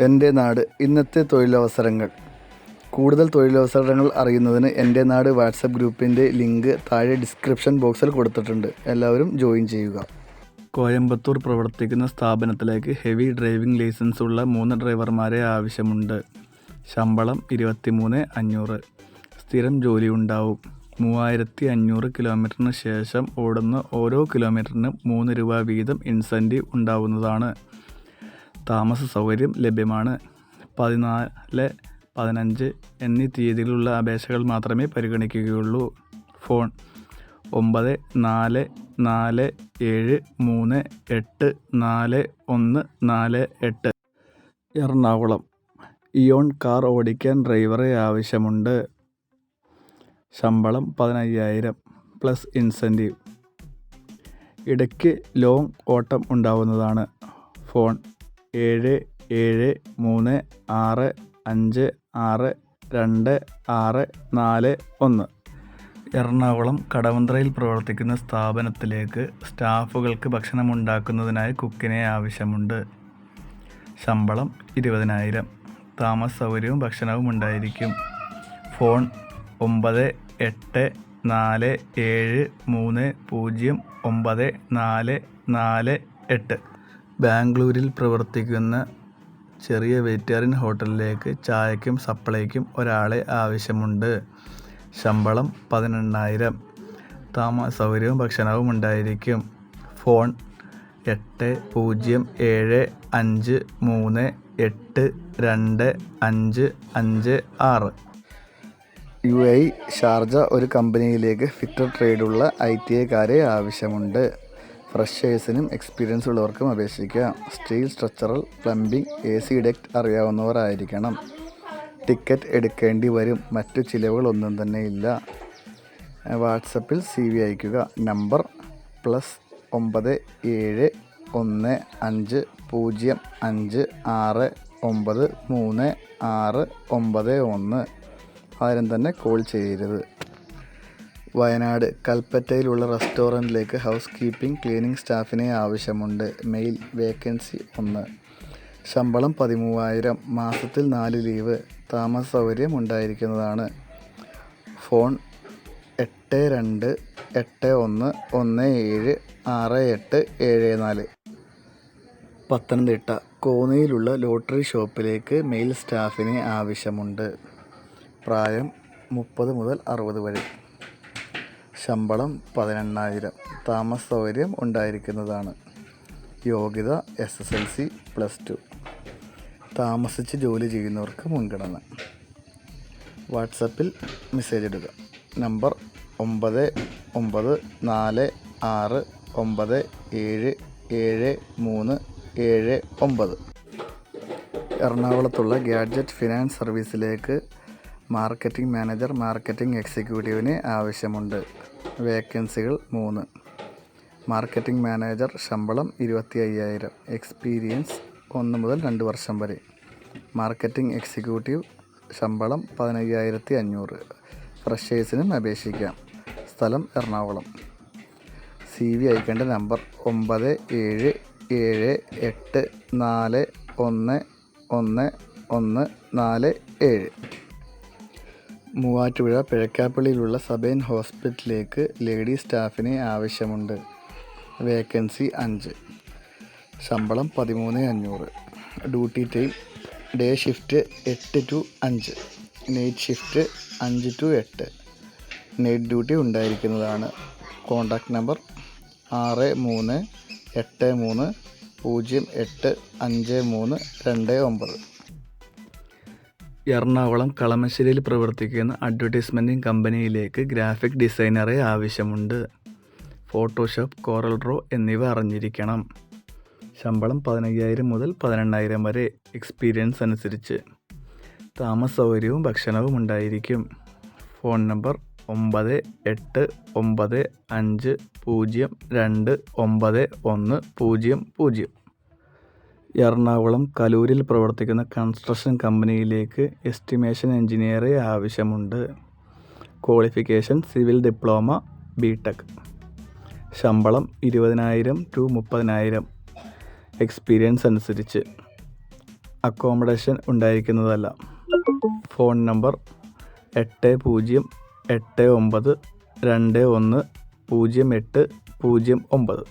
എൻ്റെ നാട് ഇന്നത്തെ തൊഴിലവസരങ്ങൾ. കൂടുതൽ തൊഴിലവസരങ്ങൾ അറിയുന്നതിന് എൻ്റെ നാട് വാട്സപ്പ് ഗ്രൂപ്പിൻ്റെ ലിങ്ക് താഴെ ഡിസ്ക്രിപ്ഷൻ ബോക്സിൽ കൊടുത്തിട്ടുണ്ട്. എല്ലാവരും ജോയിൻ ചെയ്യുക. കോയമ്പത്തൂർ പ്രവർത്തിക്കുന്ന സ്ഥാപനത്തിലേക്ക് ഹെവി ഡ്രൈവിംഗ് ലൈസൻസ് ഉള്ള 3 ഡ്രൈവർമാരെ ആവശ്യമുണ്ട്. ശമ്പളം 23,500. സ്ഥിരം ജോലി ഉണ്ടാവും. 3,500 കിലോമീറ്ററിന് ശേഷം ഓടുന്ന ഓരോ കിലോമീറ്ററിനും 3 രൂപ വീതം ഇൻസെൻറ്റീവ് ഉണ്ടാവുന്നതാണ്. താമസ സൗകര്യം ലഭ്യമാണ്. 14, 15 എന്നീ തീയതിയിലുള്ള അപേക്ഷകൾ മാത്രമേ പരിഗണിക്കുകയുള്ളൂ. ഫോൺ 9447384148. എറണാകുളം ഇയോൺ കാർ ഓടിക്കാൻ ഡ്രൈവറെ ആവശ്യമുണ്ട്. ശമ്പളം 15,000 പ്ലസ് ഇൻസെൻറ്റീവ്. ഇടയ്ക്ക് ലോങ് ഓട്ടം ഉണ്ടാവുന്നതാണ്. ഫോൺ 7736562641. എറണാകുളം കടവന്ത്രയിൽ പ്രവർത്തിക്കുന്ന സ്ഥാപനത്തിലേക്ക് സ്റ്റാഫുകൾക്ക് ഭക്ഷണമുണ്ടാക്കുന്നതിനായി കുക്കിനെ ആവശ്യമുണ്ട്. ശമ്പളം 20,000. താമസ സൗകര്യവും ഭക്ഷണവും ഉണ്ടായിരിക്കും. ഫോൺ 9847309448. ബാംഗ്ലൂരിൽ പ്രവർത്തിക്കുന്ന ചെറിയ വെജിറ്റേറിയൻ ഹോട്ടലിലേക്ക് ചായയ്ക്കും സപ്ലൈക്കും ഒരാളെ ആവശ്യമുണ്ട്. ശമ്പളം 18,000. താമസ സൗകര്യവും ഭക്ഷണവും ഉണ്ടായിരിക്കും. ഫോൺ 8075382556. UAE ഷാർജ ഒരു കമ്പനിയിലേക്ക് ഫിറ്റർ ട്രേഡുള്ള ITIക്കാരെ ആവശ്യമുണ്ട്. ഫ്രഷേഴ്സിനും എക്സ്പീരിയൻസ് ഉള്ളവർക്കും അപേക്ഷിക്കാം. Steel structural, plumbing, AC duct അറിയാവുന്നവരായിരിക്കണം. ടിക്കറ്റ് എടുക്കേണ്ടി വരും. മറ്റു ചിലവുകളൊന്നും തന്നെ ഇല്ല. വാട്സപ്പിൽ CV അയയ്ക്കുക. നമ്പർ +911556936991. ആരും തന്നെ കോൾ ചെയ്യരുത്. വയനാട് കൽപ്പറ്റയിലുള്ള റെസ്റ്റോറൻറ്റിലേക്ക് ഹൗസ് കീപ്പിംഗ്, ക്ലീനിംഗ് സ്റ്റാഫിനെ ആവശ്യമുണ്ട്. മെയിൽ. വേക്കൻസി 1. ശമ്പളം 13,000. മാസത്തിൽ 4 ലീവ്. താമസ സൗകര്യം ഉണ്ടായിരിക്കുന്നതാണ്. ഫോൺ 8281176874. പത്തനംതിട്ട കോന്നിയിലുള്ള ലോട്ടറി ഷോപ്പിലേക്ക് മെയിൽ സ്റ്റാഫിനെ ആവശ്യമുണ്ട്. പ്രായം 30 മുതൽ 60 വരെ. ശമ്പളം 18,000. താമസ സൗകര്യം ഉണ്ടായിരിക്കുന്നതാണ്. യോഗ്യത SSLC+2. താമസിച്ച് ജോലി ചെയ്യുന്നവർക്ക് മുൻഗണന. വാട്സപ്പിൽ മെസ്സേജ് ഇടുക. നമ്പർ 9946977379. എറണാകുളത്തുള്ള ഗാഡ്ജറ്റ് ഫിനാൻസ് സർവീസിലേക്ക് മാർക്കറ്റിംഗ് മാനേജർ, മാർക്കറ്റിംഗ് എക്സിക്യൂട്ടീവിനെ ആവശ്യമുണ്ട്. വേക്കൻസികൾ 3. മാർക്കറ്റിംഗ് മാനേജർ ശമ്പളം 25,000. എക്സ്പീരിയൻസ് 1 മുതൽ 2 വർഷം വരെ. മാർക്കറ്റിംഗ് എക്സിക്യൂട്ടീവ് ശമ്പളം 15,500. ഫ്രഷേഴ്സിനും അപേക്ഷിക്കാം. സ്ഥലം എറണാകുളം. CV അയക്കേണ്ട നമ്പർ 9778411147. മൂവാറ്റുപുഴ പിഴക്കാപ്പള്ളിയിലുള്ള സബൈൻ ഹോസ്പിറ്റലിലേക്ക് ലേഡി സ്റ്റാഫിനെ ആവശ്യമുണ്ട്. വേക്കൻസി 5. ശമ്പളം 13,500. Duty time day shift 8 to 5, night shift 5 to 8. Night duty ഉണ്ടായിരിക്കുന്നതാണ്. Contact number 6383085329. എറണാകുളം കളമശ്ശേരിയിൽ പ്രവർത്തിക്കുന്ന അഡ്വർടൈസ്മെൻറ്റിംഗ് കമ്പനിയിലേക്ക് ഗ്രാഫിക് ഡിസൈനറെ ആവശ്യമുണ്ട്. ഫോട്ടോഷോപ്പ്, കോറൽ ഡ്രോ എന്നിവ അറിഞ്ഞിരിക്കണം. ശമ്പളം 15,000 മുതൽ 18,000 വരെ. എക്സ്പീരിയൻസ് അനുസരിച്ച്. താമസ സൗകര്യവും ഭക്ഷണവും ഉണ്ടായിരിക്കും. Phone number 9885029100. എറണാകുളം കലൂരിൽ പ്രവർത്തിക്കുന്ന കൺസ്ട്രക്ഷൻ കമ്പനിയിലേക്ക് എസ്റ്റിമേഷൻ എഞ്ചിനീയറെ ആവശ്യമുണ്ട്. Qualification civil diploma, BTech. ശമ്പളം 20,000 to 30,000. എക്സ്പീരിയൻസ് അനുസരിച്ച്. അക്കോമഡേഷൻ ഉണ്ടായിരിക്കുന്നതല്ല. Phone number 8089210809.